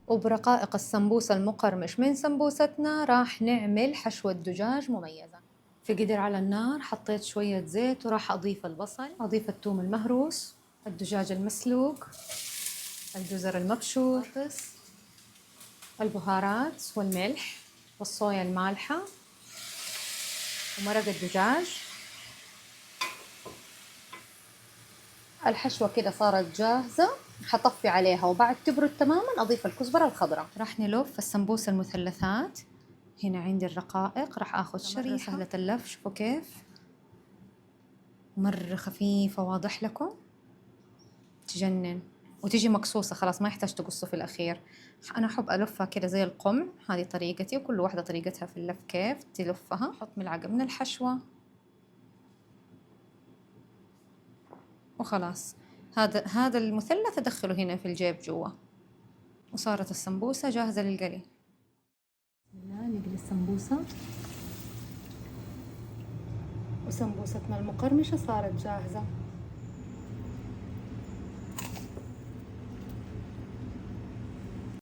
وبرقائق السمبوسة المقرمش من سمبوستنا راح نعمل حشوة دجاج مميزة. في قدر على النار حطيت شوية زيت وراح أضيف البصل، أضيف الثوم المهروس، الدجاج المسلوق، الجزر المبشور، البهارات والملح والصويا المالحة ومرق الدجاج. الحشوة كده صارت جاهزة، حطفي عليها وبعد تبرد تماما أضيف الكزبرة الخضراء. راح نلف السمبوسة المثلثات. هنا عندي الرقائق، راح آخذ شريحة سهلة اللف، شوفوا كيف مرة خفيفة، واضح لكم تجنن، وتجي مقصوصة خلاص ما يحتاج تقصوا في الأخير. أنا أحب ألفها كده زي القمع، هذه طريقتي، وكل واحدة طريقتها في اللف كيف تلفها. أحط ملعقة من الحشوة وخلاص. هذا المثلث أدخله هنا في الجيب جوا، وصارت السمبوسة جاهزة للقلي. بسم الله، نقلي السمبوسة، وسمبوستنا المقرمشة صارت جاهزة.